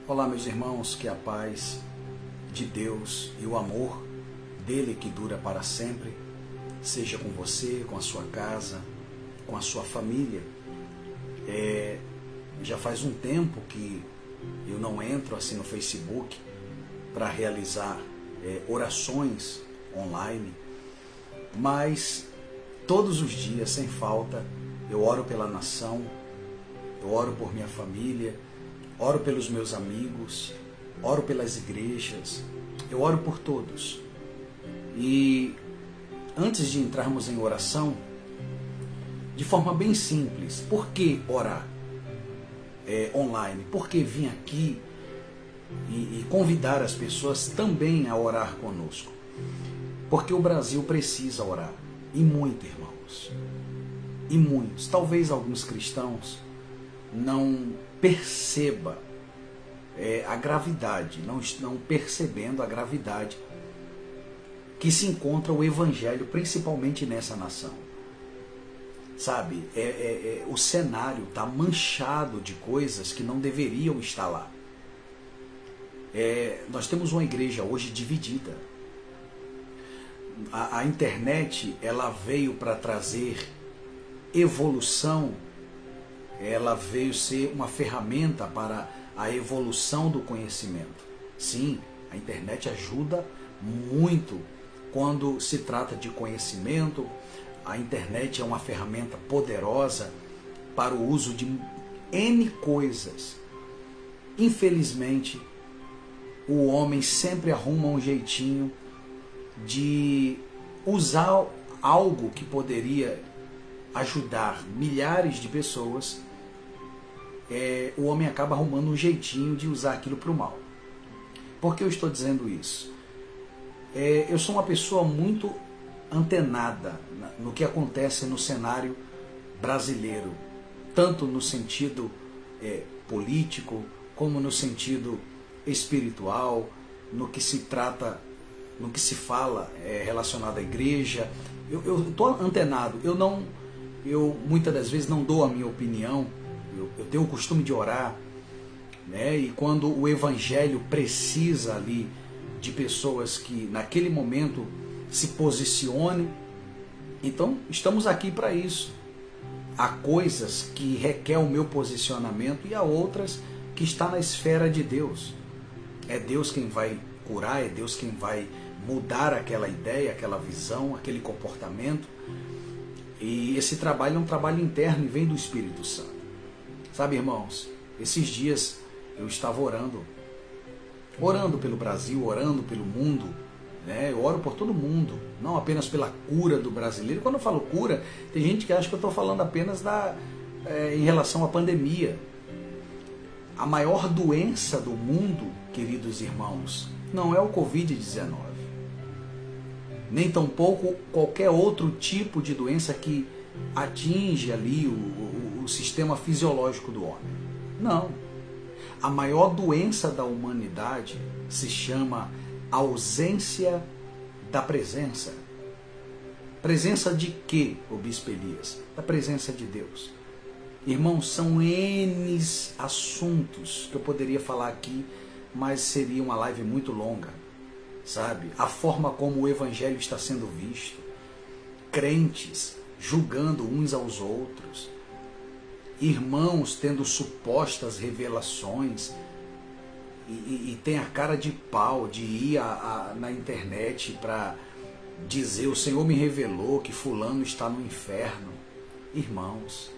Olá, meus irmãos, que a paz de Deus e o amor dele que dura para sempre seja com você, com a sua casa, com a sua família. Já faz um tempo que eu não entro assim no Facebook para realizar orações online, mas todos os dias, sem falta, eu oro pela nação, eu oro por minha família, oro pelos meus amigos, oro pelas igrejas, eu oro por todos. E antes de entrarmos em oração, de forma bem simples, por que orar online? Por que vir aqui e convidar as pessoas também a orar conosco? Porque o Brasil precisa orar, e muito, irmãos, e muitos. Talvez alguns cristãos não perceba a gravidade, não estão percebendo a gravidade que se encontra o Evangelho, principalmente nessa nação. Sabe, o cenário está manchado de coisas que não deveriam estar lá. Nós temos uma igreja hoje dividida. A internet, ela veio para trazer evolução, ela veio ser uma ferramenta para a evolução do conhecimento. Sim, a internet ajuda muito quando se trata de conhecimento. A internet é uma ferramenta poderosa para o uso de N coisas. Infelizmente, o homem sempre arruma um jeitinho de usar algo que poderia ajudar milhares de pessoas. O homem acaba arrumando um jeitinho de usar aquilo para o mal. Por que eu estou dizendo isso? Eu sou uma pessoa muito antenada no que acontece no cenário brasileiro, tanto no sentido político, como no sentido espiritual, no que se trata, no que se fala relacionado à igreja. Eu estou antenado. Eu muitas das vezes não dou a minha opinião. Eu tenho o costume de orar, né? E quando o Evangelho precisa ali de pessoas que naquele momento se posicionem, então estamos aqui para isso. Há coisas que requer o meu posicionamento e há outras que está na esfera de Deus. É Deus quem vai curar, é Deus quem vai mudar aquela ideia, aquela visão, aquele comportamento. E esse trabalho é um trabalho interno e vem do Espírito Santo. Sabe, irmãos, esses dias eu estava orando pelo Brasil, orando pelo mundo, né? Eu oro por todo mundo, não apenas pela cura do brasileiro. Quando eu falo cura, tem gente que acha que eu estou falando apenas em relação à pandemia. A maior doença do mundo, queridos irmãos, não é o Covid-19, nem tampouco qualquer outro tipo de doença que atinge ali o sistema fisiológico do homem. Não. A maior doença da humanidade se chama ausência da presença. Presença de quê, o bispo Elias? Da presença de Deus. Irmãos, são N assuntos que eu poderia falar aqui, mas seria uma live muito longa, sabe? A forma como o Evangelho está sendo visto, crentes julgando uns aos outros, irmãos tendo supostas revelações e tem a cara de pau de ir na internet para dizer: o Senhor me revelou que fulano está no inferno. Irmãos,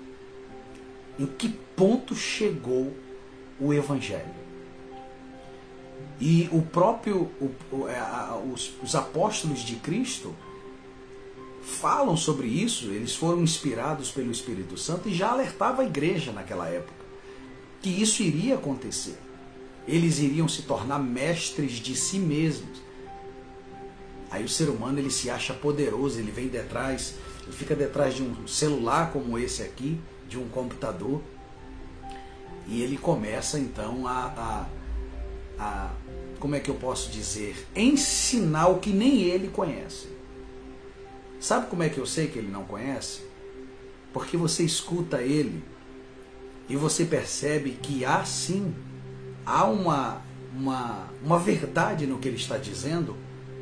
em que ponto chegou o Evangelho? E os apóstolos de Cristo falam sobre isso. Eles foram inspirados pelo Espírito Santo e já alertava a igreja naquela época que isso iria acontecer. Eles iriam se tornar mestres de si mesmos. Aí o ser humano, ele se acha poderoso, ele fica detrás de um celular como esse aqui, de um computador, e ele começa então como é que eu posso dizer, ensinar o que nem ele conhece. Sabe como é que eu sei que ele não conhece? Porque você escuta ele e você percebe que há sim há uma verdade no que ele está dizendo,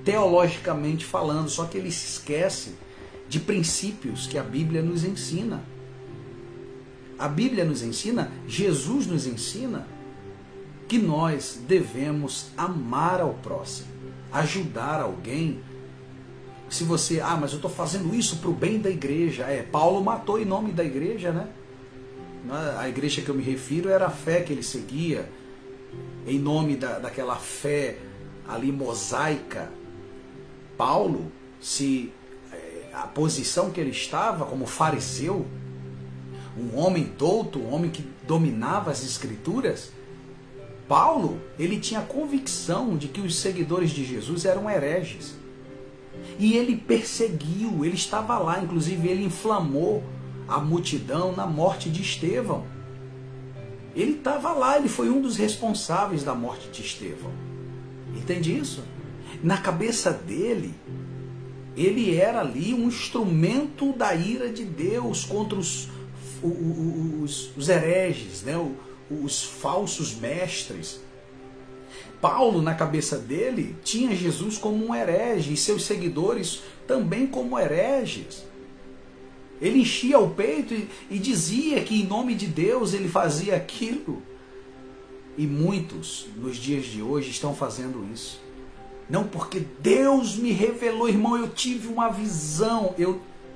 teologicamente falando, só que ele se esquece de princípios que a Bíblia nos ensina. A Bíblia nos ensina, Jesus nos ensina, que nós devemos amar ao próximo, ajudar alguém. Se você, mas eu estou fazendo isso para o bem da igreja. Paulo matou em nome da igreja, né? A igreja que eu me refiro era a fé que ele seguia, em nome daquela fé ali mosaica. Paulo, a posição que ele estava como fariseu, um homem douto, um homem que dominava as escrituras, Paulo, ele tinha a convicção de que os seguidores de Jesus eram hereges. E ele perseguiu, ele estava lá, inclusive ele inflamou a multidão na morte de Estevão. Ele estava lá, ele foi um dos responsáveis da morte de Estevão. Entende isso? Na cabeça dele, ele era ali um instrumento da ira de Deus contra os hereges, né? Os falsos mestres. Paulo, na cabeça dele, tinha Jesus como um herege e seus seguidores também como hereges. Ele enchia o peito e dizia que em nome de Deus ele fazia aquilo. E muitos, nos dias de hoje, estão fazendo isso. Não porque Deus me revelou, irmão, eu tive uma visão.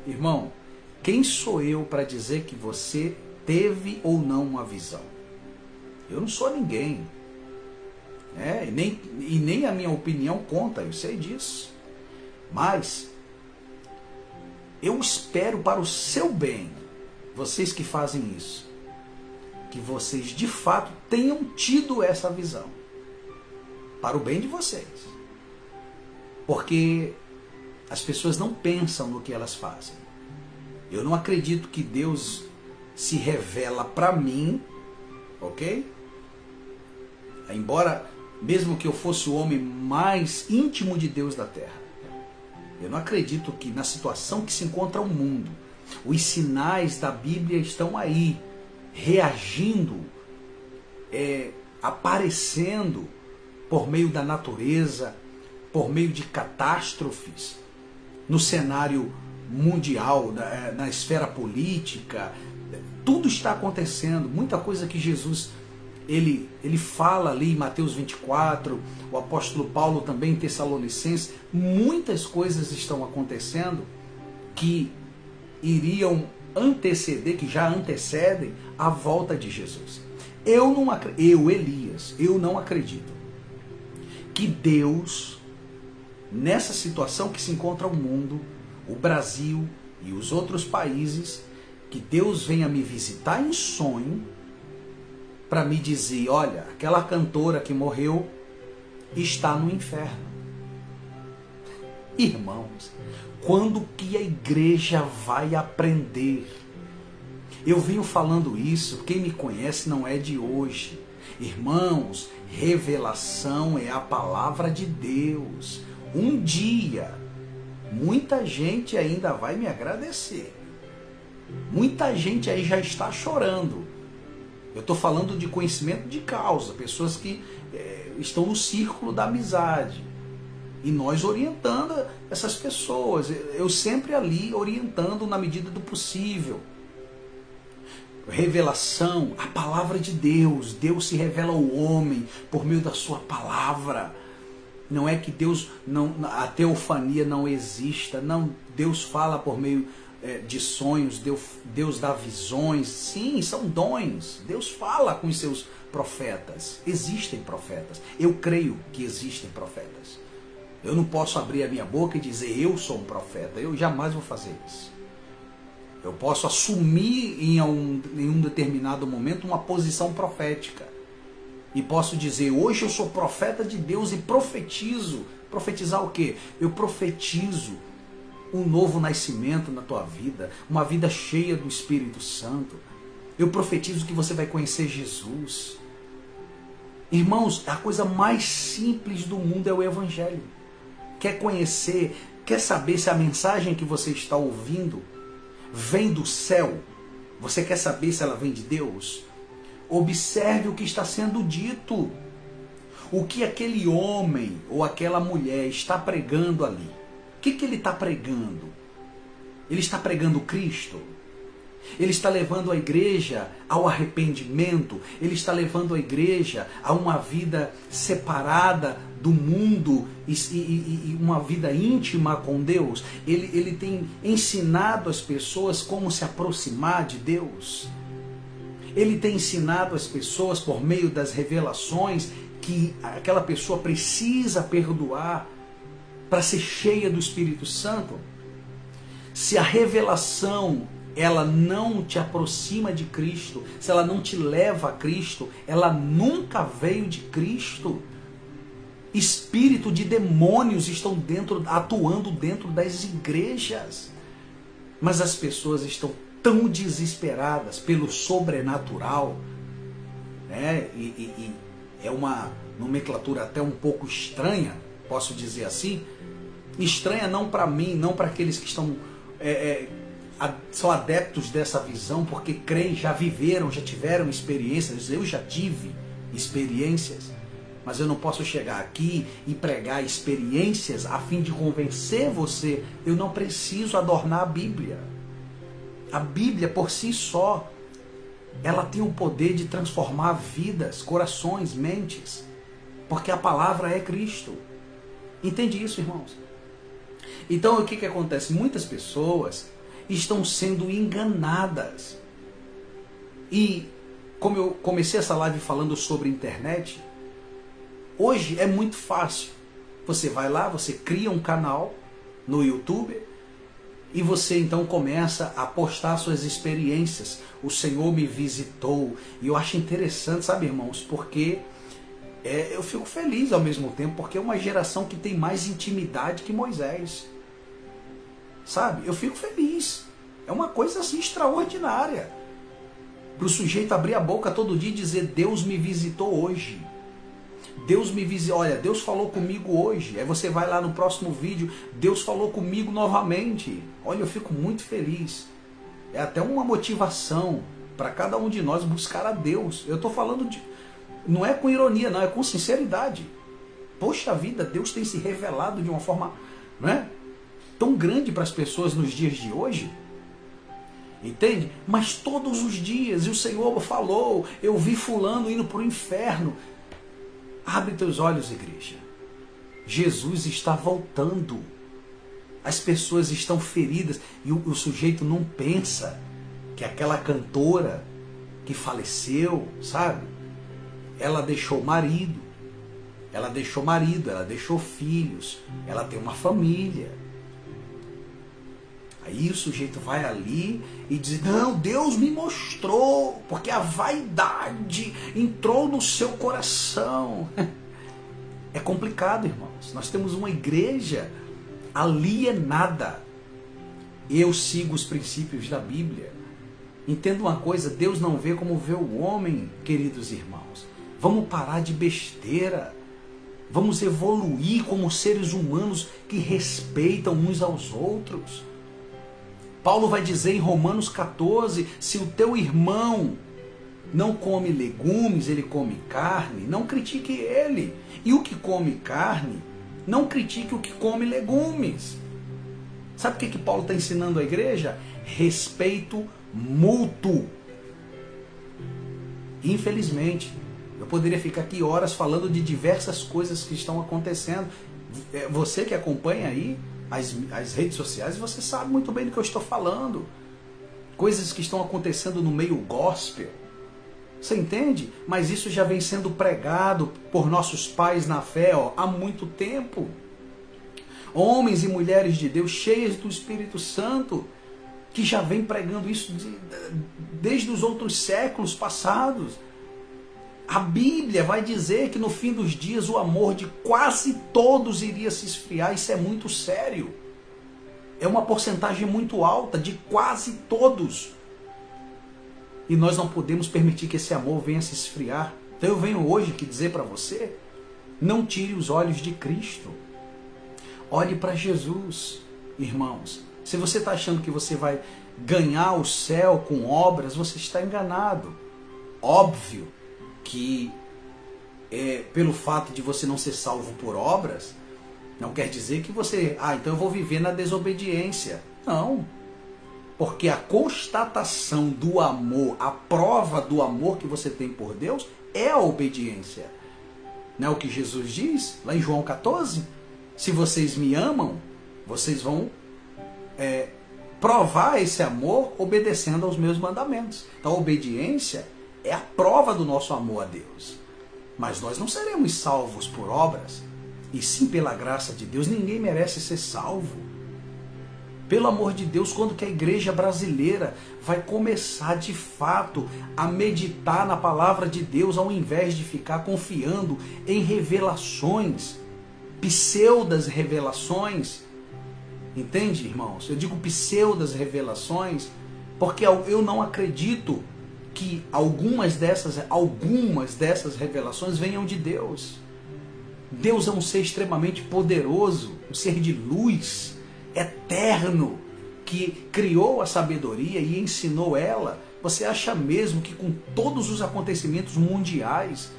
Irmão, quem sou eu para dizer que você teve ou não uma visão? Eu não sou ninguém. E nem a minha opinião conta, eu sei disso. Mas eu espero para o seu bem, vocês que fazem isso, que vocês de fato tenham tido essa visão, para o bem de vocês. Porque as pessoas não pensam no que elas fazem. Eu não acredito que Deus se revela para mim, ok? Embora, mesmo que eu fosse o homem mais íntimo de Deus da terra, eu não acredito que na situação que se encontra o mundo, os sinais da Bíblia estão aí, reagindo, aparecendo por meio da natureza, por meio de catástrofes, no cenário mundial, na esfera política. Tudo está acontecendo, muita coisa que Jesus ele fala ali em Mateus 24, o apóstolo Paulo também em Tessalonicenses, muitas coisas estão acontecendo que iriam anteceder, que já antecedem a volta de Jesus. Elias, eu não acredito que Deus, nessa situação que se encontra o mundo, o Brasil e os outros países, que Deus venha me visitar em sonho para me dizer, olha, aquela cantora que morreu está no inferno. Irmãos, quando que a igreja vai aprender? Eu venho falando isso, quem me conhece não é de hoje. Irmãos, revelação é a palavra de Deus. Um dia, muita gente ainda vai me agradecer. Muita gente aí já está chorando. Eu estou falando de conhecimento de causa, pessoas que estão no círculo da amizade. E nós orientando essas pessoas, eu sempre ali orientando na medida do possível. Revelação, a palavra de Deus. Deus se revela ao homem por meio da sua palavra. Não é que Deus a teofania não exista, não. Deus fala por meio de sonhos, Deus dá visões, sim, são dons. Deus fala com os seus profetas. Existem profetas. Eu creio que existem profetas. Eu não posso abrir a minha boca e dizer eu sou um profeta. Eu jamais vou fazer isso. Eu posso assumir em um determinado momento uma posição profética. E posso dizer, hoje eu sou profeta de Deus e profetizo. Profetizar o quê? Eu profetizo um novo nascimento na tua vida, uma vida cheia do Espírito Santo. Eu profetizo que você vai conhecer Jesus. Irmãos, a coisa mais simples do mundo é o Evangelho. Quer conhecer, quer saber se a mensagem que você está ouvindo vem do céu? Você quer saber se ela vem de Deus? Observe o que está sendo dito. O que aquele homem ou aquela mulher está pregando ali. O que ele está pregando? Ele está pregando Cristo? Ele está levando a igreja ao arrependimento? Ele está levando a igreja a uma vida separada do mundo e uma vida íntima com Deus? Ele tem ensinado as pessoas como se aproximar de Deus? Ele tem ensinado as pessoas por meio das revelações que aquela pessoa precisa perdoar para ser cheia do Espírito Santo? Se a revelação ela não te aproxima de Cristo, se ela não te leva a Cristo, ela nunca veio de Cristo. Espírito de demônios estão atuando dentro das igrejas. Mas as pessoas estão tão desesperadas pelo sobrenatural, né? E é uma nomenclatura até um pouco estranha, posso dizer assim. Estranha não para mim, não para aqueles que estão são adeptos dessa visão, porque creem, já viveram, já tiveram experiências. Eu já tive experiências, mas eu não posso chegar aqui e pregar experiências a fim de convencer você. Eu não preciso adornar a Bíblia. A Bíblia por si só, ela tem o poder de transformar vidas, corações, mentes, porque a palavra é Cristo. Entende isso, irmãos? Então o que acontece? Muitas pessoas estão sendo enganadas. E como eu comecei essa live falando sobre internet, hoje é muito fácil. Você vai lá, você cria um canal no YouTube e você então começa a postar suas experiências. O Senhor me visitou. E eu acho interessante, sabe, irmãos, porque eu fico feliz ao mesmo tempo, porque é uma geração que tem mais intimidade que Moisés. Sabe? Eu fico feliz. É uma coisa assim extraordinária. Para o sujeito abrir a boca todo dia e dizer: Deus me visitou hoje. Deus me visitou. Olha, Deus falou comigo hoje. Aí você vai lá no próximo vídeo: Deus falou comigo novamente. Olha, eu fico muito feliz. É até uma motivação para cada um de nós buscar a Deus. Eu estou falando de... Não é com ironia, não. É com sinceridade. Poxa vida, Deus tem se revelado de uma forma, não é, tão grande para as pessoas nos dias de hoje. Entende? Mas todos os dias, e o Senhor falou: eu vi fulano indo para o inferno. Abre teus olhos, igreja. Jesus está voltando. As pessoas estão feridas. E o sujeito não pensa que aquela cantora que faleceu, sabe? Ela deixou marido. Ela deixou filhos. Ela tem uma família. Aí o sujeito vai ali e diz: não, Deus me mostrou, porque a vaidade entrou no seu coração. É complicado, irmãos. Nós temos uma igreja alienada. Eu sigo os princípios da Bíblia. Entenda uma coisa: Deus não vê como vê o homem, queridos irmãos. Vamos parar de besteira. Vamos evoluir como seres humanos que respeitam uns aos outros. Paulo vai dizer em Romanos 14, se o teu irmão não come legumes, ele come carne, não critique ele. E o que come carne, não critique o que come legumes. Sabe o que Paulo está ensinando à igreja? Respeito mútuo. Infelizmente, eu poderia ficar aqui horas falando de diversas coisas que estão acontecendo. Você que acompanha aí as redes sociais, você sabe muito bem do que eu estou falando. Coisas que estão acontecendo no meio gospel. Você entende? Mas isso já vem sendo pregado por nossos pais na fé há muito tempo. Homens e mulheres de Deus cheios do Espírito Santo, que já vem pregando isso desde os outros séculos passados. A Bíblia vai dizer que no fim dos dias o amor de quase todos iria se esfriar. Isso é muito sério. É uma porcentagem muito alta de quase todos. E nós não podemos permitir que esse amor venha se esfriar. Então eu venho hoje aqui dizer para você: não tire os olhos de Cristo. Olhe para Jesus, irmãos. Se você está achando que você vai ganhar o céu com obras, você está enganado. Óbvio que pelo fato de você não ser salvo por obras, não quer dizer que você, então eu vou viver na desobediência. Não. Porque a constatação do amor, a prova do amor que você tem por Deus é a obediência. Não é o que Jesus diz lá em João 14? Se vocês me amam, vocês vão provar esse amor obedecendo aos meus mandamentos. Então a obediência é a prova do nosso amor a Deus. Mas nós não seremos salvos por obras, e sim pela graça de Deus. Ninguém merece ser salvo. Pelo amor de Deus, quando que a igreja brasileira vai começar de fato a meditar na palavra de Deus, ao invés de ficar confiando em revelações, pseudas revelações? Entende, irmãos? Eu digo pseudas revelações porque eu não acredito que algumas dessas revelações venham de Deus. Deus é um ser extremamente poderoso, um ser de luz, eterno, que criou a sabedoria e ensinou ela. Você acha mesmo que com todos os acontecimentos mundiais,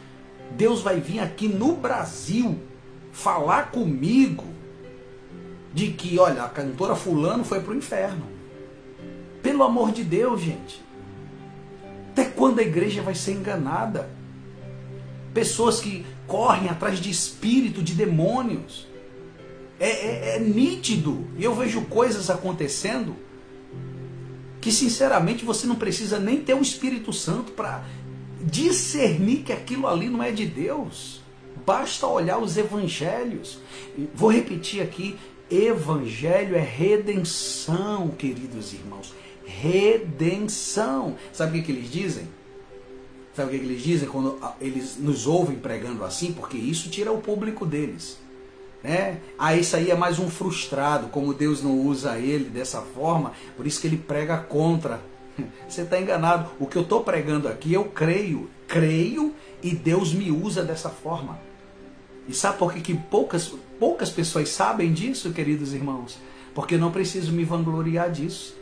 Deus vai vir aqui no Brasil falar comigo de que, olha, a cantora fulano foi para o inferno? Pelo amor de Deus, gente. Até quando a igreja vai ser enganada? Pessoas que correm atrás de espírito, de demônios. É nítido. E eu vejo coisas acontecendo que, sinceramente, você não precisa nem ter o Espírito Santo para discernir que aquilo ali não é de Deus. Basta olhar os evangelhos. Vou repetir aqui. Evangelho é redenção, queridos irmãos. Redenção. Sabe o que eles dizem? Sabe o que eles dizem quando eles nos ouvem pregando assim? Porque isso tira o público deles. Né? Isso aí é mais um frustrado, como Deus não usa ele dessa forma, por isso que ele prega contra. Você está enganado. O que eu estou pregando aqui, eu creio e Deus me usa dessa forma. E sabe por que poucas pessoas sabem disso, queridos irmãos? Porque eu não preciso me vangloriar disso.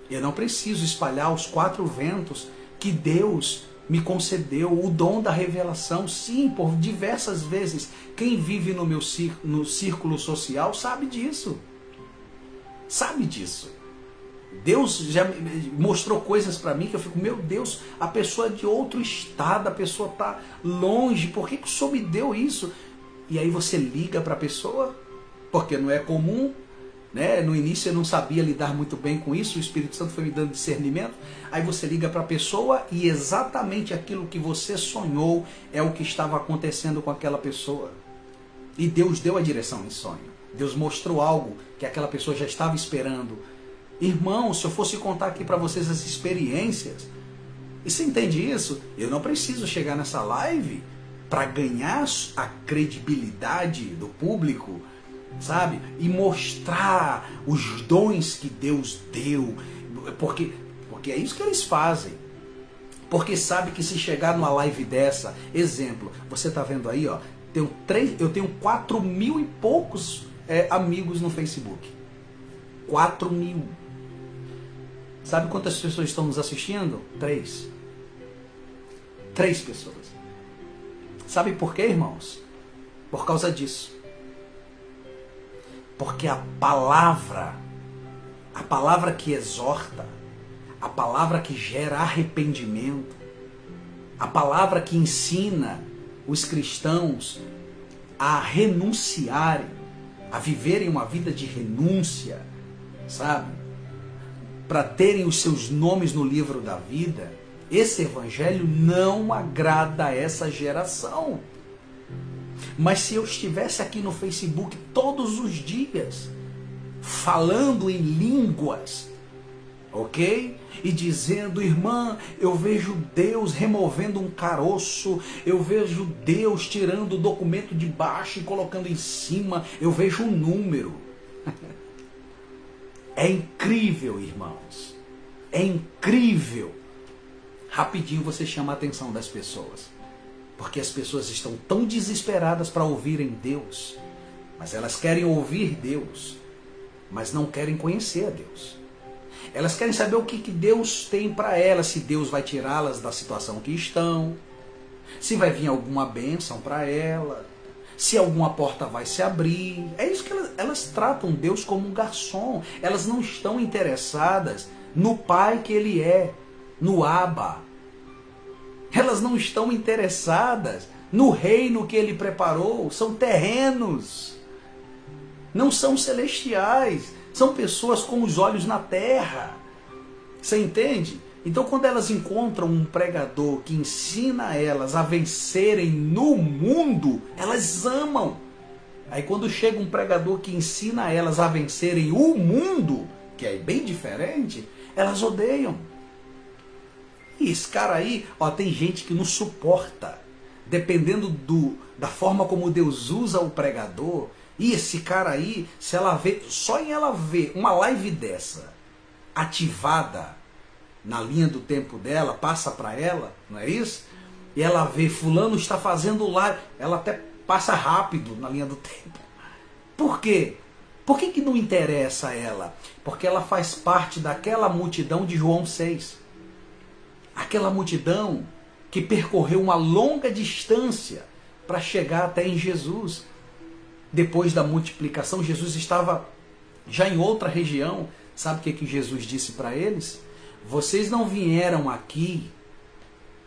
Eu não preciso espalhar aos quatro ventos que Deus me concedeu o dom da revelação. Sim, por diversas vezes. Quem vive no círculo social sabe disso. Sabe disso. Deus já mostrou coisas para mim que eu fico, meu Deus, a pessoa é de outro estado, a pessoa está longe, por que o Senhor me deu isso? E aí você liga para a pessoa, porque não é comum, né? No início eu não sabia lidar muito bem com isso, o Espírito Santo foi me dando discernimento. Aí você liga para a pessoa e exatamente aquilo que você sonhou é o que estava acontecendo com aquela pessoa. E Deus deu a direção em sonho. Deus mostrou algo que aquela pessoa já estava esperando. Irmão, se eu fosse contar aqui para vocês as experiências, e você entende isso? Eu não preciso chegar nessa live para ganhar a credibilidade do público, sabe? E mostrar os dons que Deus deu, porque é isso que eles fazem. Porque sabe que se chegar numa live dessa, exemplo, você está vendo aí, ó, eu tenho 4.000 e poucos amigos no Facebook. 4.000. Sabe quantas pessoas estão nos assistindo? 3. 3 pessoas. Sabe por quê, irmãos? Por causa disso. Porque a palavra que exorta, a palavra que gera arrependimento, a palavra que ensina os cristãos a renunciarem, a viverem uma vida de renúncia, sabe? Para terem os seus nomes no livro da vida, esse evangelho não agrada a essa geração. Mas se eu estivesse aqui no Facebook todos os dias, falando em línguas, ok? E dizendo, irmã, eu vejo Deus removendo um caroço, eu vejo Deus tirando o documento de baixo e colocando em cima, eu vejo um número. É incrível, irmãos. É incrível. Rapidinho você chama a atenção das pessoas. Porque as pessoas estão tão desesperadas para ouvirem Deus. Mas elas querem ouvir Deus. Mas não querem conhecer a Deus. Elas querem saber o que Deus tem para elas, se Deus vai tirá-las da situação que estão, se vai vir alguma bênção para ela, se alguma porta vai se abrir. É isso que elas tratam Deus como um garçom. Elas não estão interessadas no Pai que Ele é, no Abba. Elas não estão interessadas no reino que Ele preparou. São terrenos, não são celestiais. São pessoas com os olhos na terra. Você entende? Então, quando elas encontram um pregador que ensina elas a vencerem no mundo, elas amam. Aí, quando chega um pregador que ensina elas a vencerem o mundo, que é bem diferente, elas odeiam. E esse cara aí, ó, tem gente que não suporta. Dependendo da forma como Deus usa o pregador. E esse cara aí, se ela vê, só em ela ver uma live dessa ativada na linha do tempo dela, passa para ela, não é isso? E ela vê, fulano está fazendo live, ela até passa rápido na linha do tempo. Por quê? Por que não interessa a ela? Porque ela faz parte daquela multidão de João 6. Aquela multidão que percorreu uma longa distância para chegar até em Jesus. Depois da multiplicação, Jesus estava já em outra região. Sabe o que Jesus disse para eles? Vocês não vieram aqui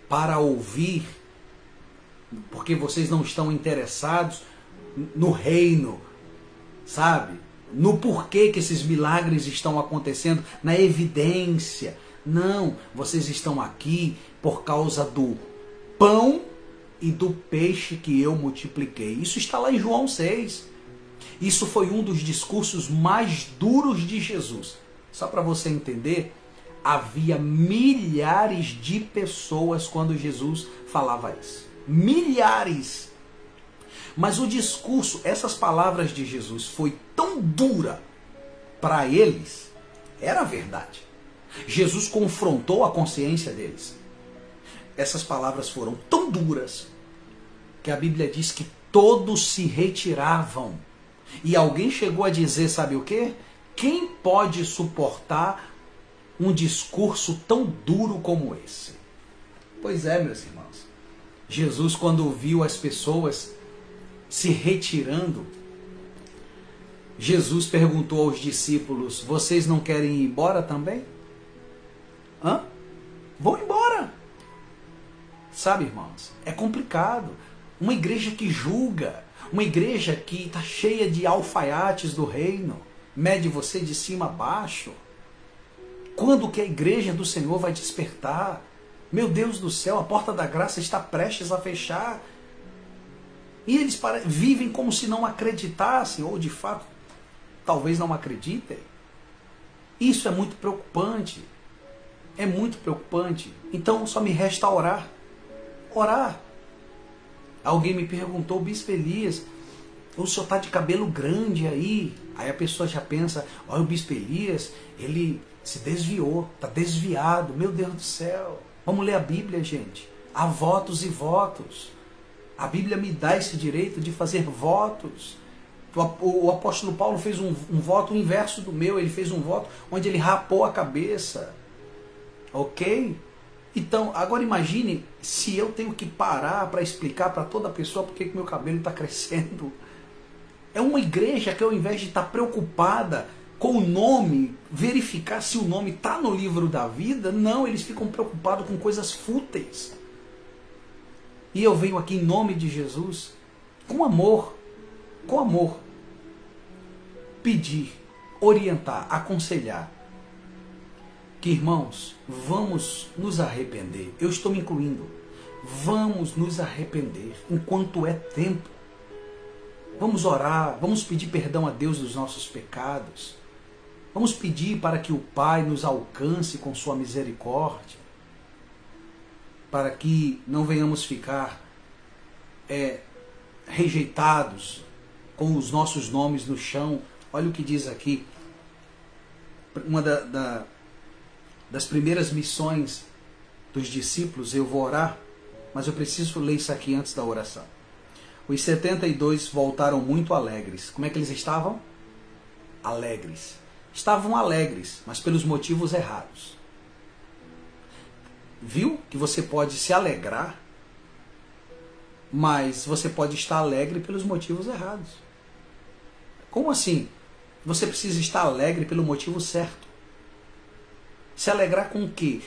para ouvir, porque vocês não estão interessados no reino, sabe? No porquê que esses milagres estão acontecendo, na evidência. Não, vocês estão aqui por causa do pão e do peixe que eu multipliquei. Isso está lá em João 6. Isso foi um dos discursos mais duros de Jesus. Só para você entender, havia milhares de pessoas quando Jesus falava isso. Milhares. Mas o discurso, essas palavras de Jesus foi tão dura para eles, era verdade. Jesus confrontou a consciência deles. Essas palavras foram tão duras que a Bíblia diz que todos se retiravam. E alguém chegou a dizer, sabe o quê? Quem pode suportar um discurso tão duro como esse? Pois é, meus irmãos. Jesus, quando viu as pessoas se retirando, Jesus perguntou aos discípulos, vocês não querem ir embora também? Hã? Vão embora. Sabe, irmãos, é complicado. Uma igreja que julga, uma igreja que está cheia de alfaiates do reino, mede você de cima a baixo. Quando que a igreja do Senhor vai despertar? Meu Deus do céu, a porta da graça está prestes a fechar. E eles vivem como se não acreditassem, ou de fato, talvez não acreditem. Isso é muito preocupante. É muito preocupante. Então só me resta orar. Orar. Alguém me perguntou, Bispo Elias, o senhor está de cabelo grande aí. Aí a pessoa já pensa, olha o Bispo Elias, ele se desviou, está desviado. Meu Deus do céu. Vamos ler a Bíblia, gente. Há votos e votos. A Bíblia me dá esse direito de fazer votos. O apóstolo Paulo fez um voto inverso do meu. Ele fez um voto onde ele rapou a cabeça. Ok? Então, agora imagine se eu tenho que parar para explicar para toda pessoa por que meu cabelo está crescendo. É uma igreja que ao invés de estar preocupada com o nome, verificar se o nome está no livro da vida, não, eles ficam preocupados com coisas fúteis. E eu venho aqui em nome de Jesus, com amor, pedir, orientar, aconselhar, que irmãos, vamos nos arrepender. Eu estou me incluindo. Vamos nos arrepender enquanto é tempo. Vamos orar, vamos pedir perdão a Deus dos nossos pecados. Vamos pedir para que o Pai nos alcance com sua misericórdia, para que não venhamos ficar rejeitados com os nossos nomes no chão. Olha o que diz aqui. Uma das primeiras missões dos discípulos, eu vou orar, mas eu preciso ler isso aqui antes da oração. Os 72 voltaram muito alegres. Como é que eles estavam? Alegres. estavam alegres, mas pelos motivos errados. Viu que você pode se alegrar, mas você pode estar alegre pelos motivos errados. Como assim? Você precisa estar alegre pelo motivo certo. Se alegrar com o quê?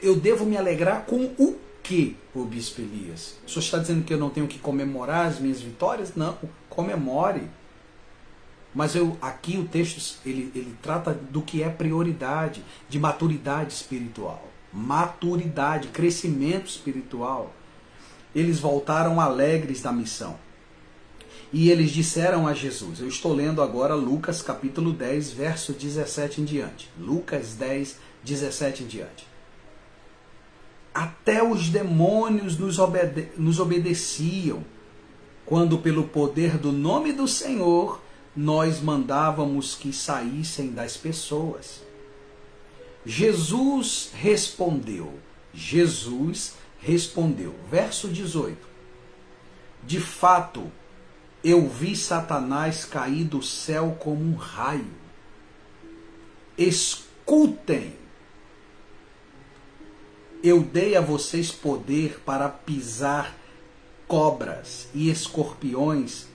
Eu devo me alegrar com o quê, o Bispo Elias? O senhor está dizendo que eu não tenho que comemorar as minhas vitórias? Não, comemore. Mas aqui o texto ele trata do que é prioridade, de maturidade espiritual. Maturidade, crescimento espiritual. Eles voltaram alegres da missão. E eles disseram a Jesus, eu estou lendo agora Lucas capítulo 10, verso 17 em diante. Lucas 10, 17 em diante. Até os demônios nos obedeciam, quando pelo poder do nome do Senhor nós mandávamos que saíssem das pessoas. Jesus respondeu, verso 18. De fato, eu vi Satanás cair do céu como um raio. Escutem, eu dei a vocês poder para pisar cobras e escorpiões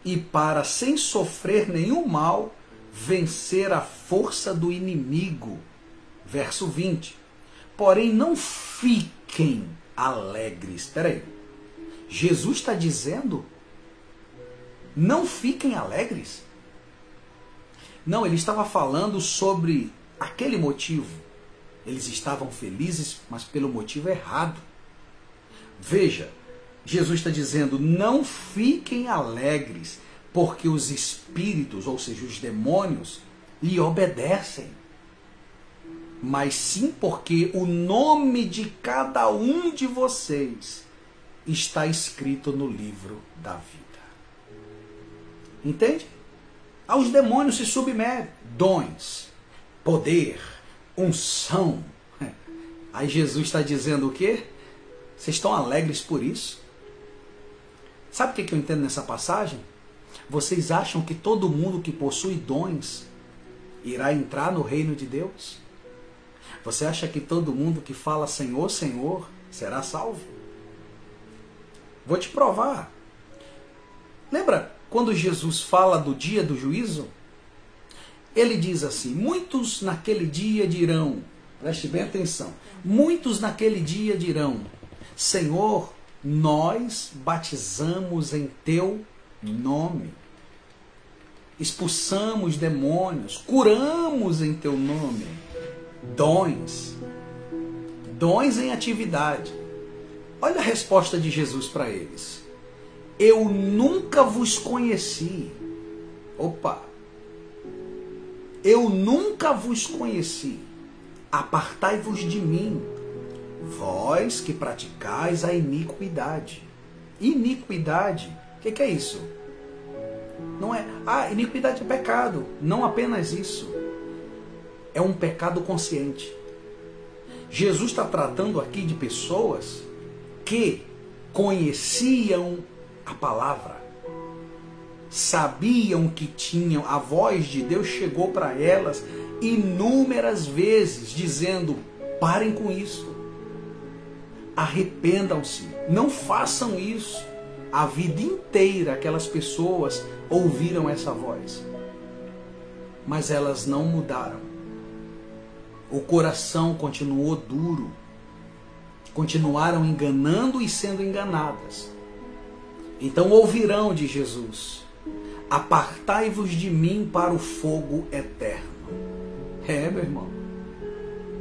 e para, sem sofrer nenhum mal, vencer a força do inimigo. Verso 20. Porém, não fiquem alegres. Espera aí. Jesus está dizendo, não fiquem alegres? Não, ele estava falando sobre aquele motivo. Eles estavam felizes, mas pelo motivo errado. Veja, Jesus está dizendo, não fiquem alegres, porque os espíritos, ou seja, os demônios, lhe obedecem. Mas sim porque o nome de cada um de vocês está escrito no livro da vida. Entende? Aos demônios se submetem dons, poder, unção. Aí Jesus está dizendo o quê? Vocês estão alegres por isso? Sabe o que eu entendo nessa passagem? Vocês acham que todo mundo que possui dons irá entrar no reino de Deus? Você acha que todo mundo que fala Senhor, Senhor, será salvo? Vou te provar. Lembra quando Jesus fala do dia do juízo? Ele diz assim, muitos naquele dia dirão, preste bem atenção, muitos naquele dia dirão, Senhor, nós batizamos em teu nome, expulsamos demônios, curamos em teu nome. Dons em atividade. Olha a resposta de Jesus para eles. Eu nunca vos conheci. Opa! Eu nunca vos conheci. Apartai-vos de mim, vós que praticais a iniquidade. Iniquidade, o que é isso? Não é, iniquidade é pecado. Não apenas isso. É um pecado consciente. Jesus está tratando aqui de pessoas que conheciam a palavra, sabiam que tinham, a voz de Deus chegou para elas inúmeras vezes, dizendo, parem com isso, arrependam-se, não façam isso. A vida inteira aquelas pessoas ouviram essa voz, mas elas não mudaram. O coração continuou duro. Continuaram enganando e sendo enganadas. Então ouvirão de Jesus, apartai-vos de mim para o fogo eterno. Meu irmão.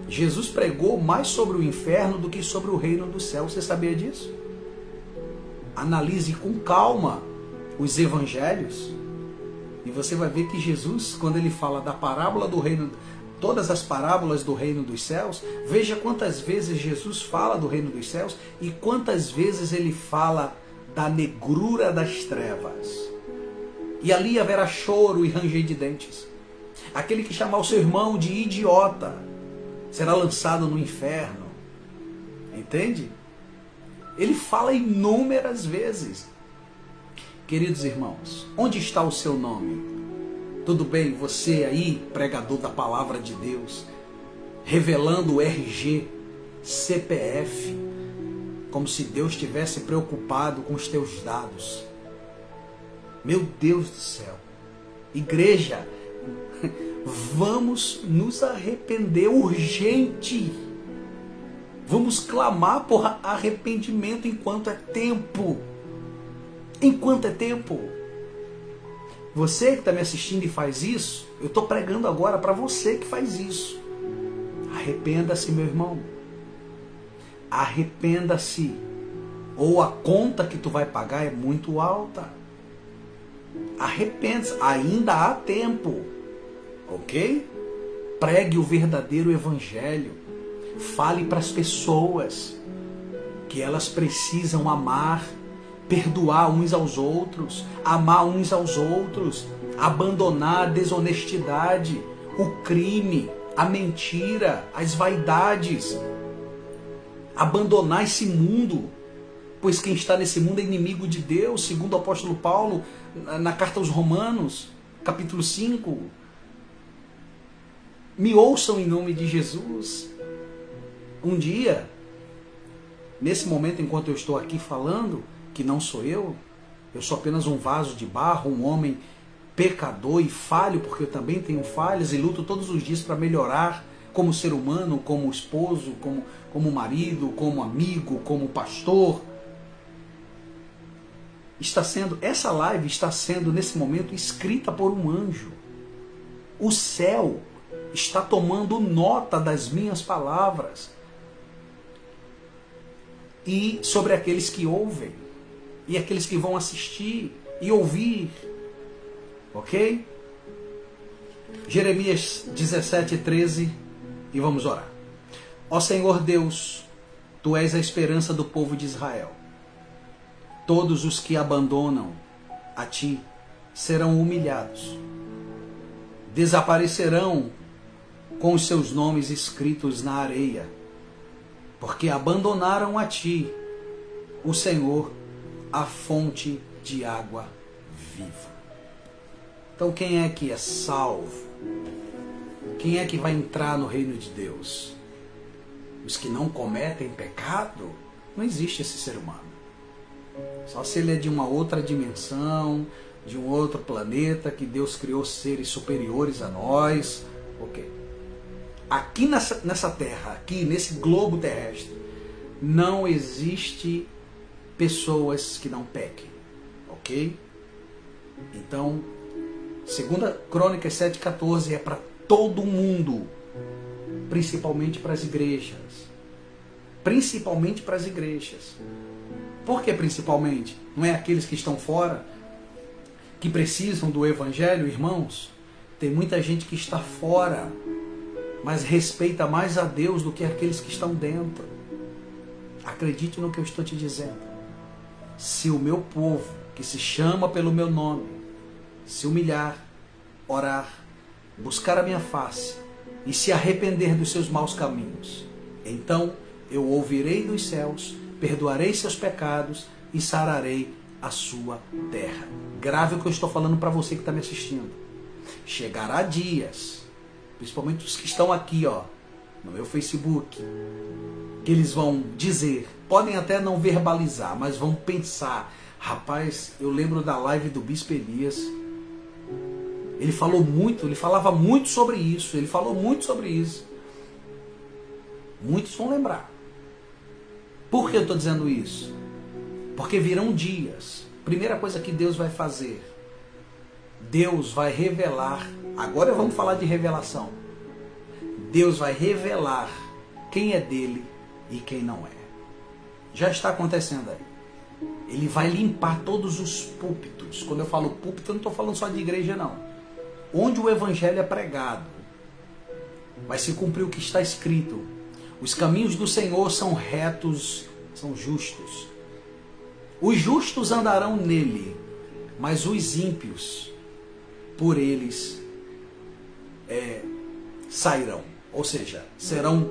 Jesus pregou mais sobre o inferno do que sobre o reino do céu. Você sabia disso? Analise com calma os evangelhos e você vai ver que Jesus, quando ele fala da parábola do reino, todas as parábolas do reino dos céus, veja quantas vezes Jesus fala do reino dos céus e quantas vezes ele fala da negrura das trevas. E ali haverá choro e ranger de dentes. Aquele que chamar o seu irmão de idiota será lançado no inferno. Entende? Ele fala inúmeras vezes. Queridos irmãos, onde está o seu nome? Tudo bem, você aí, pregador da palavra de Deus, revelando o RG, CPF, como se Deus estivesse preocupado com os teus dados. Meu Deus do céu. Igreja, vamos nos arrepender urgente. Vamos clamar por arrependimento enquanto é tempo. Enquanto é tempo. Você que está me assistindo e faz isso, eu estou pregando agora para você que faz isso. Arrependa-se, meu irmão. Arrependa-se. Ou a conta que tu vai pagar é muito alta. Arrependa-se. Ainda há tempo. Ok? Pregue o verdadeiro evangelho. Fale para as pessoas que elas precisam amar, perdoar uns aos outros, amar uns aos outros, abandonar a desonestidade, o crime, a mentira, as vaidades, abandonar esse mundo, pois quem está nesse mundo é inimigo de Deus, segundo o apóstolo Paulo, na carta aos Romanos, capítulo 5. Me ouçam em nome de Jesus. Um dia, nesse momento enquanto eu estou aqui falando, que não sou eu sou apenas um vaso de barro, um homem pecador e falho, porque eu também tenho falhas e luto todos os dias para melhorar como ser humano, como esposo, como marido, como amigo, como pastor. Essa live está sendo nesse momento escrita por um anjo. O céu está tomando nota das minhas palavras. E sobre aqueles que ouvem, e aqueles que vão assistir e ouvir, ok? Jeremias 17:13, e vamos orar. Ó Senhor Deus, Tu és a esperança do povo de Israel. Todos os que abandonam a Ti serão humilhados, desaparecerão com os seus nomes escritos na areia, porque abandonaram a Ti, o Senhor, a fonte de água viva. Então quem é que é salvo? Quem é que vai entrar no reino de Deus? Os que não cometem pecado? Não existe esse ser humano. Só se ele é de uma outra dimensão, de um outro planeta, que Deus criou seres superiores a nós. Ok. Aqui nessa terra, aqui nesse globo terrestre, não existe pessoas que não pequem, ok? Então, 2 Crônicas 7,14 é para todo mundo, principalmente para as igrejas. Principalmente para as igrejas. Por que principalmente? Não é aqueles que estão fora, que precisam do evangelho, irmãos? Tem muita gente que está fora, mas respeita mais a Deus do que aqueles que estão dentro. Acredite no que eu estou te dizendo. Se o meu povo, que se chama pelo meu nome, se humilhar, orar, buscar a minha face e se arrepender dos seus maus caminhos, então eu ouvirei dos céus, perdoarei seus pecados e sararei a sua terra. Grave o que eu estou falando para você que está me assistindo. Chegará dias, principalmente os que estão aqui, no meu Facebook, que eles vão dizer, podem até não verbalizar, mas vão pensar. Rapaz, eu lembro da live do Bispo Elias. Ele falava muito sobre isso. Ele falou muito sobre isso. Muitos vão lembrar. Por que eu estou dizendo isso? Porque virão dias. Primeira coisa que Deus vai fazer. Deus vai revelar. Agora vamos falar de revelação. Deus vai revelar quem é dele e quem não é. Já está acontecendo aí. Ele vai limpar todos os púlpitos. Quando eu falo púlpito, eu não estou falando só de igreja, não. Onde o evangelho é pregado, vai se cumprir o que está escrito. Os caminhos do Senhor são retos, são justos. Os justos andarão nele, mas os ímpios, por eles, sairão. Ou seja, serão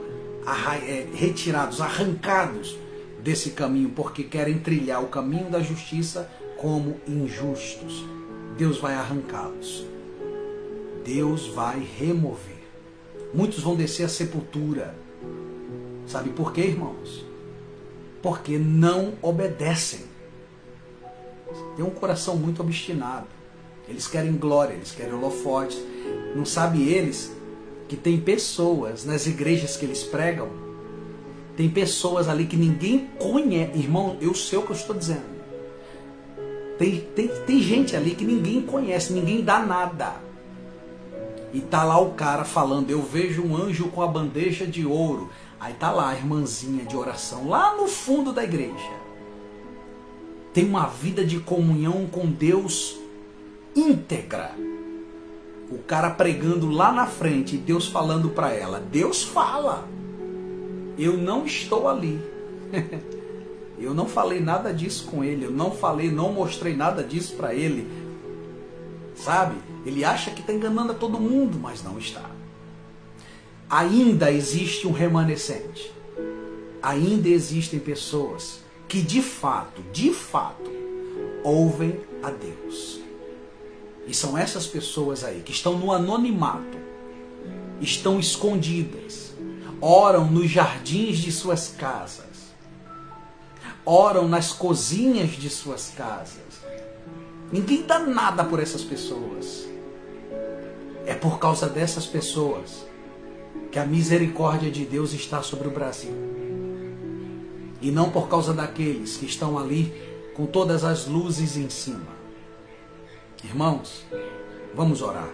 retirados, arrancados desse caminho, porque querem trilhar o caminho da justiça como injustos. Deus vai arrancá-los. Deus vai remover. Muitos vão descer à sepultura. Sabe por quê, irmãos? Porque não obedecem. Tem um coração muito obstinado. Eles querem glória, eles querem holofotes. Não sabe eles que tem pessoas nas igrejas que eles pregam, tem pessoas ali que ninguém conhece. Irmão, eu sei o que eu estou dizendo. Tem gente ali que ninguém conhece, ninguém dá nada. E tá lá o cara falando, eu vejo um anjo com a bandeja de ouro. Aí tá lá a irmãzinha de oração, lá no fundo da igreja. Tem uma vida de comunhão com Deus íntegra. O cara pregando lá na frente e Deus falando para ela. Deus fala. Eu não estou ali. Eu não falei nada disso com ele. Eu não mostrei nada disso para ele. Sabe? Ele acha que está enganando a todo mundo, mas não está. Ainda existe um remanescente. Ainda existem pessoas que de fato, ouvem a Deus. E são essas pessoas aí que estão no anonimato, estão escondidas, oram nos jardins de suas casas, oram nas cozinhas de suas casas. Ninguém dá nada por essas pessoas. É por causa dessas pessoas que a misericórdia de Deus está sobre o Brasil. E não por causa daqueles que estão ali com todas as luzes em cima. Irmãos, vamos orar.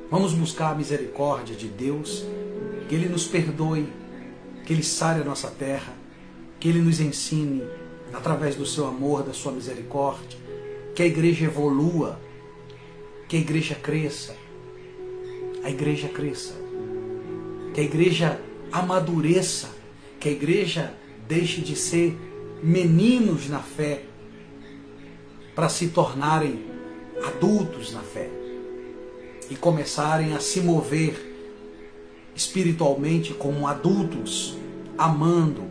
Vamos buscar a misericórdia de Deus, que Ele nos perdoe, que Ele sare a nossa terra, que Ele nos ensine através do seu amor, da sua misericórdia, que a igreja evolua, que a igreja cresça, que a igreja amadureça, que a igreja deixe de ser meninos na fé para se tornarem adultos na fé e começarem a se mover espiritualmente como adultos, amando,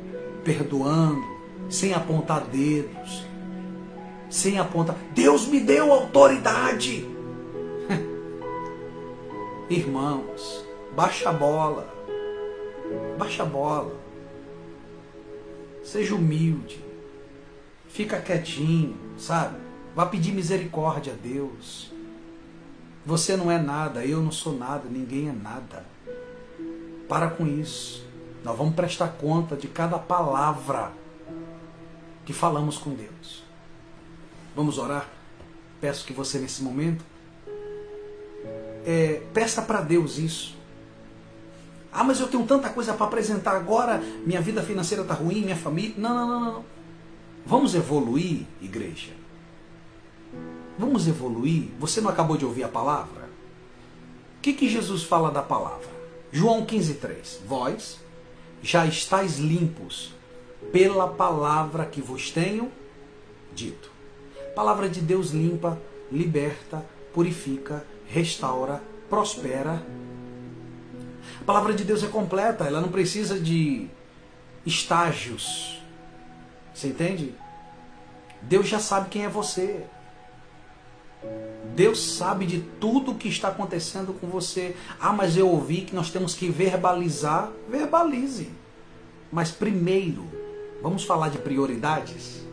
perdoando, sem apontar dedos, sem apontar, Deus me deu autoridade. Irmãos, baixa a bola, seja humilde, fica quietinho, sabe? Vá pedir misericórdia a Deus. Você não é nada, eu não sou nada, ninguém é nada. Para com isso. Nós vamos prestar conta de cada palavra que falamos com Deus. Vamos orar? Peço que você nesse momento peça para Deus isso. Ah, mas eu tenho tanta coisa para apresentar agora, minha vida financeira está ruim, minha família... Não. Vamos evoluir, igreja. Vamos evoluir. Você não acabou de ouvir a palavra? O que Jesus fala da palavra? João 15,3. Vós já estáis limpos pela palavra que vos tenho dito. Palavra de Deus limpa, liberta, purifica, restaura, prospera. A palavra de Deus é completa, ela não precisa de estágios. Você entende? Deus já sabe quem é você. Deus sabe de tudo o que está acontecendo com você. Ah, mas eu ouvi que nós temos que verbalizar. Verbalize. Mas primeiro, vamos falar de prioridades?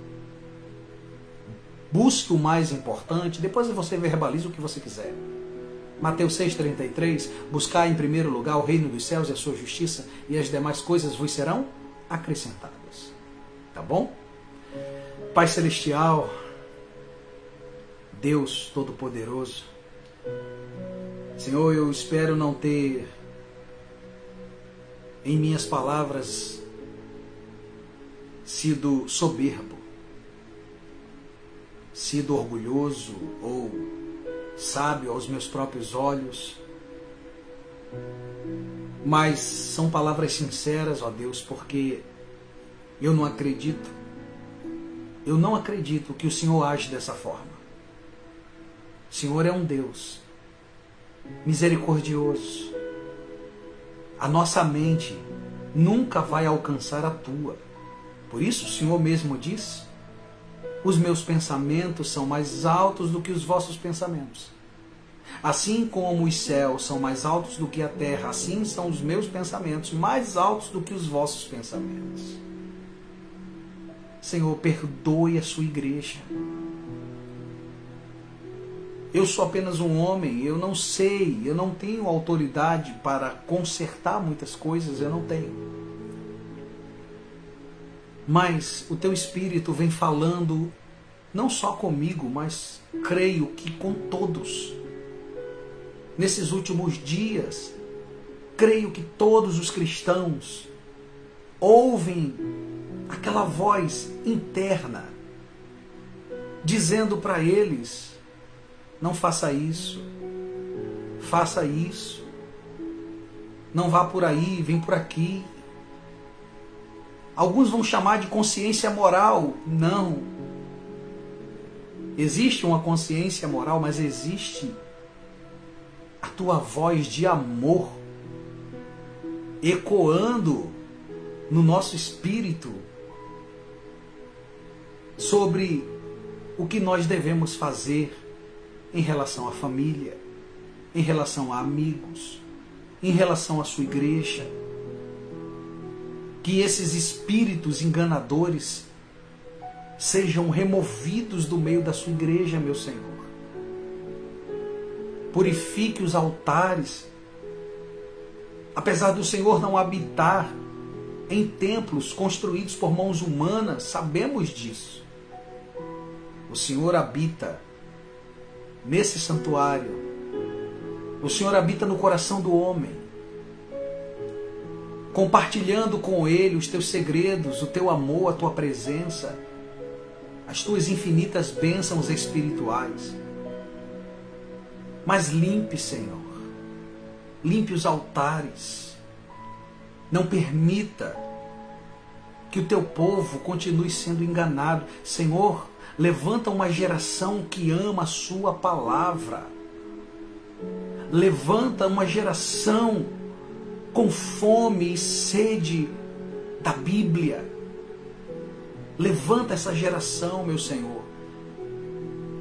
Busque o mais importante, depois você verbaliza o que você quiser. Mateus 6,33, buscar em primeiro lugar o reino dos céus e a sua justiça, e as demais coisas vos serão acrescentadas. Tá bom? Pai Celestial, Deus Todo-Poderoso, Senhor, eu espero não ter em minhas palavras sido soberbo, sido orgulhoso ou sábio aos meus próprios olhos, mas são palavras sinceras, ó Deus, porque eu não acredito que o Senhor age dessa forma. O Senhor é um Deus misericordioso. A nossa mente nunca vai alcançar a tua. Por isso o Senhor mesmo diz: os meus pensamentos são mais altos do que os vossos pensamentos. Assim como os céus são mais altos do que a terra, assim são os meus pensamentos mais altos do que os vossos pensamentos. Senhor, perdoe a sua igreja. Eu sou apenas um homem, eu não sei, eu não tenho autoridade para consertar muitas coisas, eu não tenho. Mas o teu Espírito vem falando, não só comigo, mas creio que com todos. Nesses últimos dias, creio que todos os cristãos ouvem aquela voz interna, dizendo para eles, não faça isso, não vá por aí, vem por aqui. Alguns vão chamar de consciência moral. Não. Existe uma consciência moral, mas existe a tua voz de amor ecoando no nosso espírito sobre o que nós devemos fazer em relação à família, em relação a amigos, em relação à sua igreja. Que esses espíritos enganadores sejam removidos do meio da sua igreja, meu Senhor. Purifique os altares. Apesar do Senhor não habitar em templos construídos por mãos humanas, sabemos disso. O Senhor habita nesse santuário. O Senhor habita no coração do homem, compartilhando com ele os teus segredos, o teu amor, a tua presença, as tuas infinitas bênçãos espirituais. Mas limpe, Senhor, limpe os altares. Não permita que o teu povo continue sendo enganado. Senhor, levanta uma geração que ama a sua palavra. Levanta uma geração com fome e sede da Bíblia. Levanta essa geração, meu Senhor,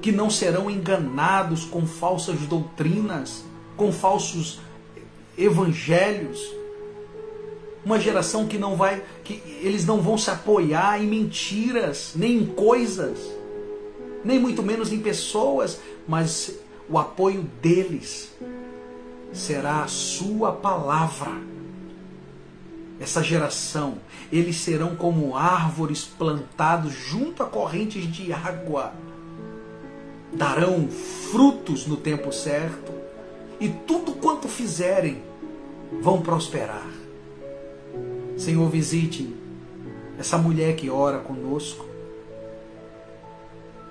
que não serão enganados com falsas doutrinas, com falsos evangelhos. Uma geração que eles não vão se apoiar em mentiras, nem em coisas, nem muito menos em pessoas, mas o apoio deles será a sua palavra. Essa geração, eles serão como árvores plantados junto a correntes de água. Darão frutos no tempo certo e tudo quanto fizerem vão prosperar. Senhor, visite essa mulher que ora conosco.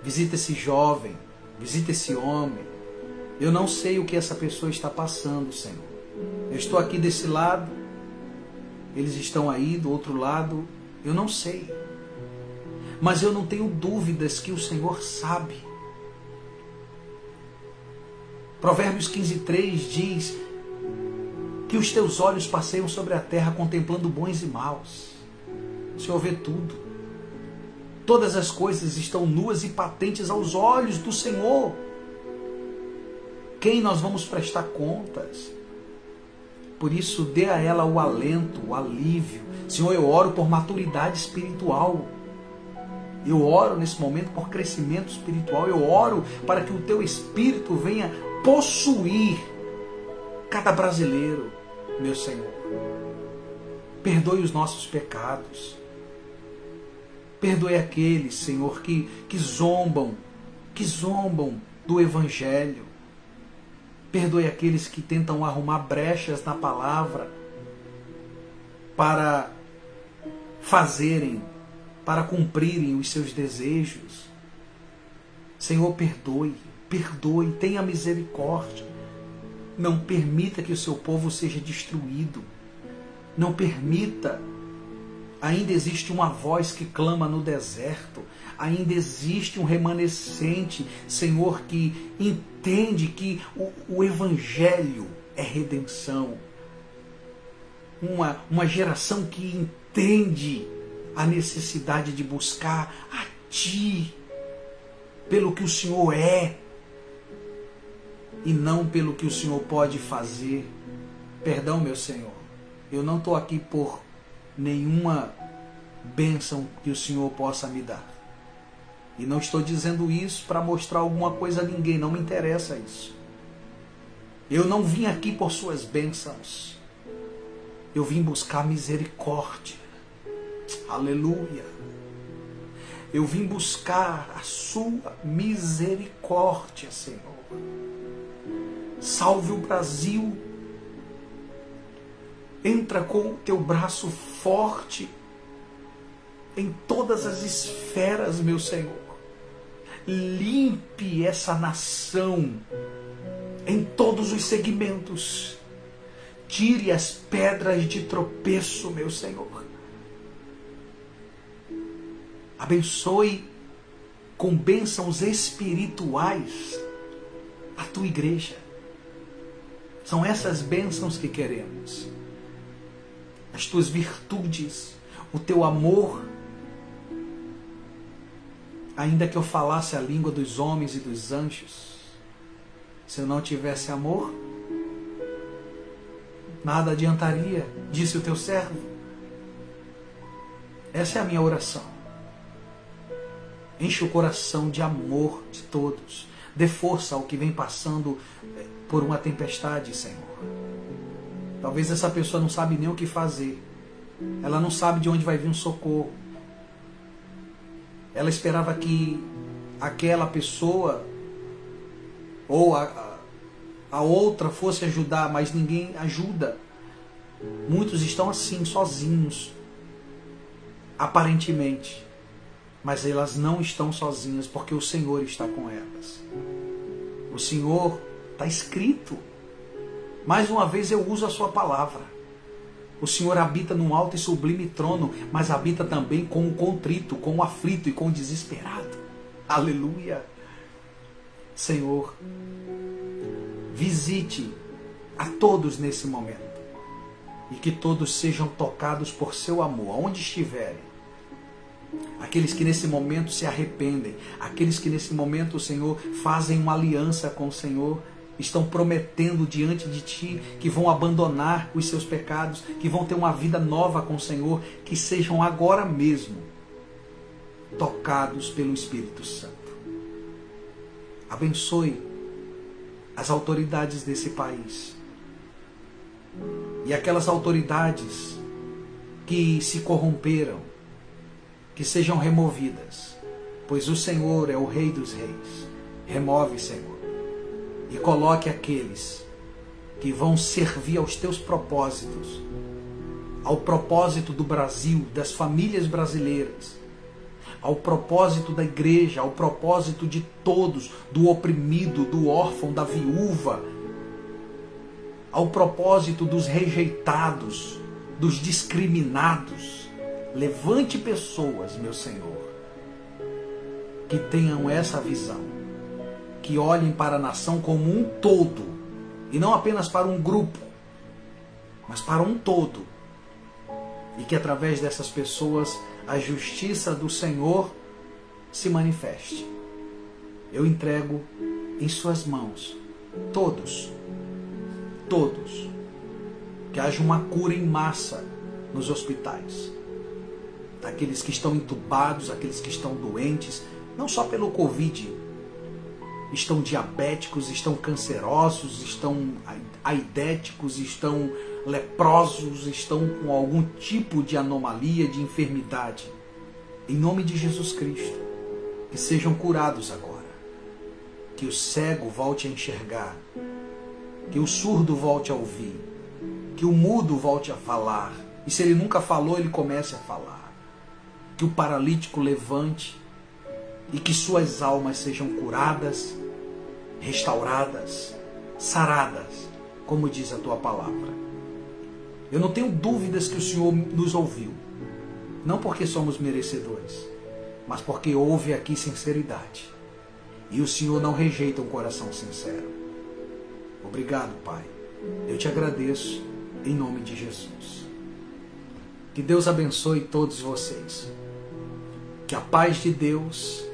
Visita esse jovem, visita esse homem. Eu não sei o que essa pessoa está passando, Senhor. Eu estou aqui desse lado, eles estão aí do outro lado, eu não sei. Mas eu não tenho dúvidas que o Senhor sabe. Provérbios 15:3 diz que os teus olhos passeiam sobre a terra contemplando bons e maus. O Senhor vê tudo. Todas as coisas estão nuas e patentes aos olhos do Senhor. Quem nós vamos prestar contas? Por isso, dê a ela o alento, o alívio. Senhor, eu oro por maturidade espiritual. Eu oro nesse momento por crescimento espiritual. Eu oro para que o teu Espírito venha possuir cada brasileiro, meu Senhor. Perdoe os nossos pecados. Perdoe aqueles, Senhor, que zombam do Evangelho. Perdoe aqueles que tentam arrumar brechas na palavra para fazerem, para cumprirem os seus desejos. Senhor, perdoe, tenha misericórdia. Não permita que o seu povo seja destruído. Não permita. Ainda existe uma voz que clama no deserto. Ainda existe um remanescente, Senhor, que entende que o Evangelho é redenção. Uma geração que entende a necessidade de buscar a Ti, pelo que o Senhor é. e não pelo que o Senhor pode fazer. Perdão, meu Senhor, eu não estou aqui por nenhuma bênção que o Senhor possa me dar. E não estou dizendo isso para mostrar alguma coisa a ninguém, não me interessa isso. Eu não vim aqui por suas bênçãos. Eu vim buscar misericórdia. Aleluia. Eu vim buscar a sua misericórdia, Senhor. Salve o Brasil. Entra com o teu braço forte em todas as esferas, meu Senhor. Limpe essa nação em todos os segmentos. Tire as pedras de tropeço, meu Senhor. Abençoe com bênçãos espirituais a tua igreja. São essas bênçãos que queremos. As tuas virtudes, o teu amor. Ainda que eu falasse a língua dos homens e dos anjos, se eu não tivesse amor, nada adiantaria, disse o teu servo. Essa é a minha oração. Enche o coração de amor de todos. Dê força ao que vem passando por uma tempestade, Senhor. Talvez essa pessoa não sabe nem o que fazer. Ela não sabe de onde vai vir um socorro. Ela esperava que aquela pessoa ou a outra fosse ajudar, mas ninguém ajuda. Muitos estão assim, sozinhos, aparentemente. Mas elas não estão sozinhas, porque o Senhor está com elas. O Senhor está escrito. Mais uma vez eu uso a sua palavra. O Senhor habita num alto e sublime trono, mas habita também com o contrito, com o aflito e com o desesperado. Aleluia! Senhor, visite a todos nesse momento. E que todos sejam tocados por seu amor, aonde estiverem. Aqueles que nesse momento se arrependem, aqueles que nesse momento, Senhor, fazem uma aliança com o Senhor, estão prometendo diante de Ti que vão abandonar os seus pecados, que vão ter uma vida nova com o Senhor, que sejam agora mesmo tocados pelo Espírito Santo. Abençoe as autoridades desse país e aquelas autoridades que se corromperam, que sejam removidas, pois o Senhor é o Rei dos Reis. Remove, Senhor, e coloque aqueles que vão servir aos teus propósitos, ao propósito do Brasil, das famílias brasileiras, ao propósito da igreja, ao propósito de todos, do oprimido, do órfão, da viúva, ao propósito dos rejeitados, dos discriminados. Levante pessoas, meu Senhor, que tenham essa visão, que olhem para a nação como um todo, e não apenas para um grupo, mas para um todo, e que através dessas pessoas a justiça do Senhor se manifeste. Eu entrego em suas mãos todos, que haja uma cura em massa nos hospitais, daqueles que estão entubados, aqueles que estão doentes, não só pelo Covid, estão diabéticos, estão cancerosos, estão aidéticos, estão leprosos, estão com algum tipo de anomalia, de enfermidade. Em nome de Jesus Cristo, que sejam curados agora, que o cego volte a enxergar, que o surdo volte a ouvir, que o mudo volte a falar, e se ele nunca falou, ele comece a falar. Que o paralítico levante e que suas almas sejam curadas, restauradas, saradas, como diz a tua palavra. Eu não tenho dúvidas que o Senhor nos ouviu, não porque somos merecedores, mas porque houve aqui sinceridade. E o Senhor não rejeita um coração sincero. Obrigado, Pai. Eu te agradeço em nome de Jesus. Que Deus abençoe todos vocês. Que a paz de Deus,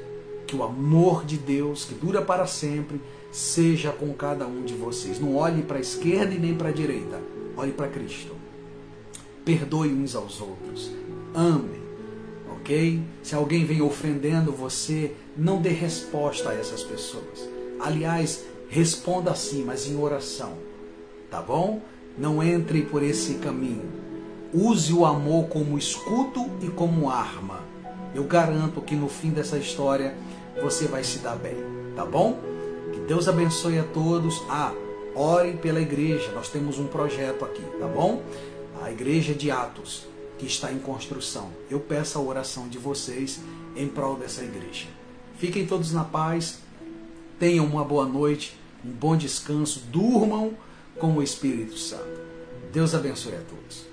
que o amor de Deus, que dura para sempre, seja com cada um de vocês. Não olhe para a esquerda e nem para a direita. Olhe para Cristo. Perdoe uns aos outros. Ame. Ok? Se alguém vem ofendendo você, não dê resposta a essas pessoas. Aliás, responda sim, mas em oração. Tá bom? Não entre por esse caminho. Use o amor como escudo e como arma. Eu garanto que no fim dessa história você vai se dar bem. Tá bom? Que Deus abençoe a todos. Ore pela igreja. Nós temos um projeto aqui, tá bom? A igreja de Atos, que está em construção. Eu peço a oração de vocês em prol dessa igreja. Fiquem todos na paz. Tenham uma boa noite, um bom descanso. Durmam com o Espírito Santo. Deus abençoe a todos.